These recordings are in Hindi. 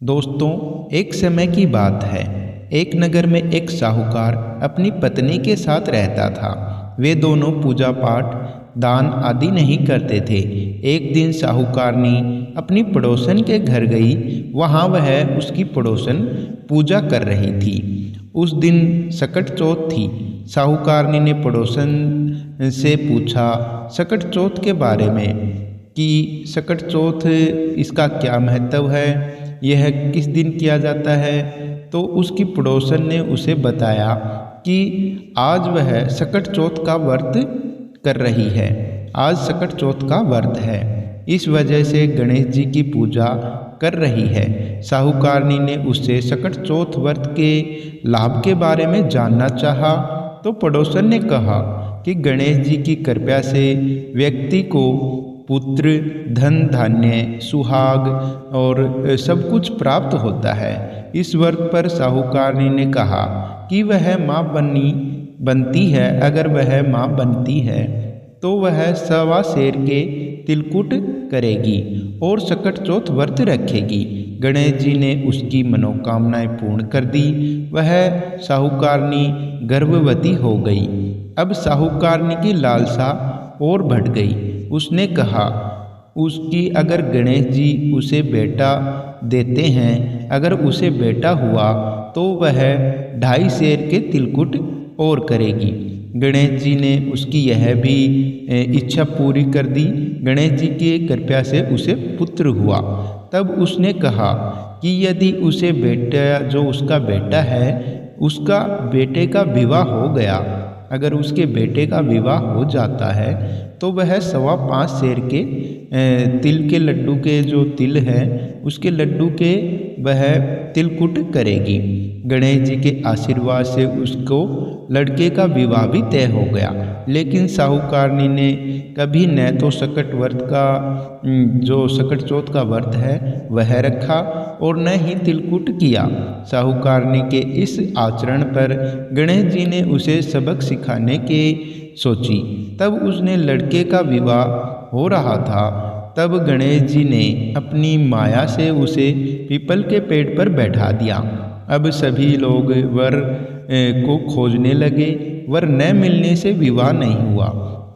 दोस्तों, एक समय की बात है। एक नगर में एक साहूकार अपनी पत्नी के साथ रहता था। वे दोनों पूजा पाठ, दान आदि नहीं करते थे। एक दिन साहूकारनी अपनी पड़ोसन के घर गई। वहाँ वह उसकी पड़ोसन पूजा कर रही थी। उस दिन सकट चौथ थी। साहूकारनी ने पड़ोसन से पूछा सकट चौथ के बारे में कि सकट चौथ इसका क्या महत्व है, यह किस दिन किया जाता है। तो उसकी पड़ोसन ने उसे बताया कि आज वह सकट चौथ का व्रत कर रही है। आज सकट चौथ का व्रत है, इस वजह से गणेश जी की पूजा कर रही है। साहूकारनी ने उससे सकट चौथ व्रत के लाभ के बारे में जानना चाहा। तो पड़ोसन ने कहा कि गणेश जी की कृपा से व्यक्ति को पुत्र, धन धान्य, सुहाग और सब कुछ प्राप्त होता है। इस व्रत पर साहूकारनी ने कहा कि वह माँ बनती है। अगर वह माँ बनती है तो वह 1.25 सेर के तिलकुट करेगी और सकट चौथ व्रत रखेगी। गणेश जी ने उसकी मनोकामनाएं पूर्ण कर दी। वह साहूकारनी गर्भवती हो गई। अब साहूकारनी की लालसा और बढ़ गई। उसने कहा उसकी अगर गणेश जी उसे बेटा देते हैं, अगर उसे बेटा हुआ तो वह 2.5 सेर के तिलकुट और करेगी। गणेश जी ने उसकी यह भी इच्छा पूरी कर दी। गणेश जी की कृपा से उसे पुत्र हुआ। तब उसने कहा कि यदि उसे बेटा, जो उसका बेटा है, उसका बेटे का विवाह हो गया, अगर उसके बेटे का विवाह हो जाता है तो वह 5.25 सेर के तिल के लड्डू के जो तिल है उसके लड्डू के वह तिलकुट करेगी। गणेश जी के आशीर्वाद से उसको लड़के का विवाह भी तय हो गया। लेकिन साहूकारनी ने कभी न तो सकट व्रत का जो सकट चौथ का व्रत है वह रखा और न ही तिलकुट किया। साहूकारनी के इस आचरण पर गणेश जी ने उसे सबक सिखाने की सोची। तब उसने लड़के का विवाह हो रहा था। तब गणेश जी ने अपनी माया से उसे पीपल के पेड़ पर बैठा दिया। अब सभी लोग वर को खोजने लगे। वर न मिलने से विवाह नहीं हुआ।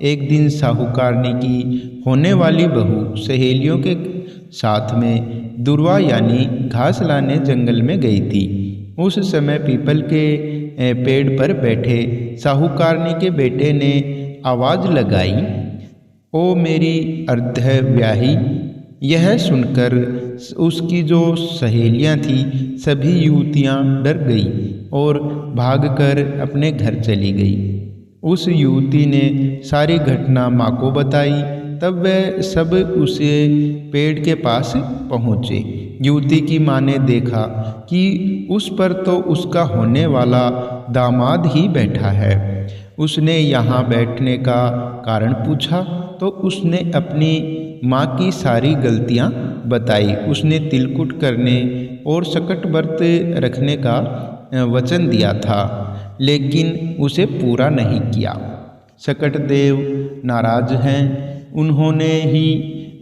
एक दिन साहूकारनी की होने वाली बहू सहेलियों के साथ में दुर्वा यानी घास लाने जंगल में गई थी। उस समय पीपल के पेड़ पर बैठे साहूकारनी के बेटे ने आवाज लगाई, ओ मेरी अर्धव्याही। यह सुनकर उसकी जो सहेलियां थी सभी युवतियां डर गई और भागकर अपने घर चली गई। उस युवती ने सारी घटना माँ को बताई। तब वह सब उसे पेड़ के पास पहुँचे। युवती की माँ ने देखा कि उस पर तो उसका होने वाला दामाद ही बैठा है। उसने यहाँ बैठने का कारण पूछा तो उसने अपनी माँ की सारी गलतियाँ बताई। उसने तिलकुट करने और सकट व्रत रखने का वचन दिया था, लेकिन उसे पूरा नहीं किया। सकट देव नाराज हैं। उन्होंने ही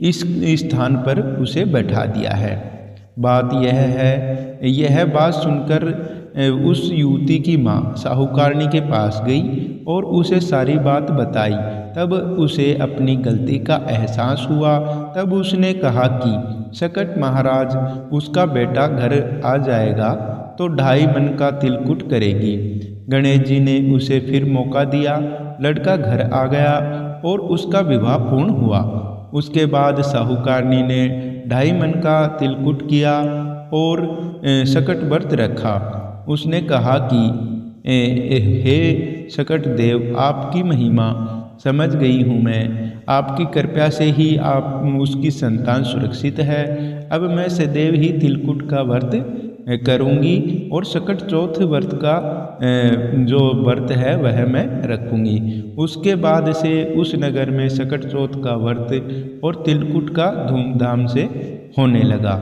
इस स्थान पर उसे बैठा दिया है। बात यह है, यह बात सुनकर उस युवती की माँ साहूकारनी के पास गई और उसे सारी बात बताई। तब उसे अपनी गलती का एहसास हुआ। तब उसने कहा कि सकट महाराज, उसका बेटा घर आ जाएगा तो 2.5 मन का तिलकुट करेगी। गणेश जी ने उसे फिर मौका दिया। लड़का घर आ गया और उसका विवाह पूर्ण हुआ। उसके बाद साहूकारनी ने 2.5 मन का तिलकुट किया और सकट व्रत रखा। उसने कहा कि हे सकट देव, आपकी महिमा समझ गई हूँ मैं। आपकी कृपा से ही आप उसकी संतान सुरक्षित है। अब मैं सदैव ही तिलकुट का व्रत करूँगी और सकट चौथ व्रत का जो व्रत है वह मैं रखूँगी। उसके बाद से उस नगर में सकट चौथ का व्रत और तिलकुट का धूमधाम से होने लगा।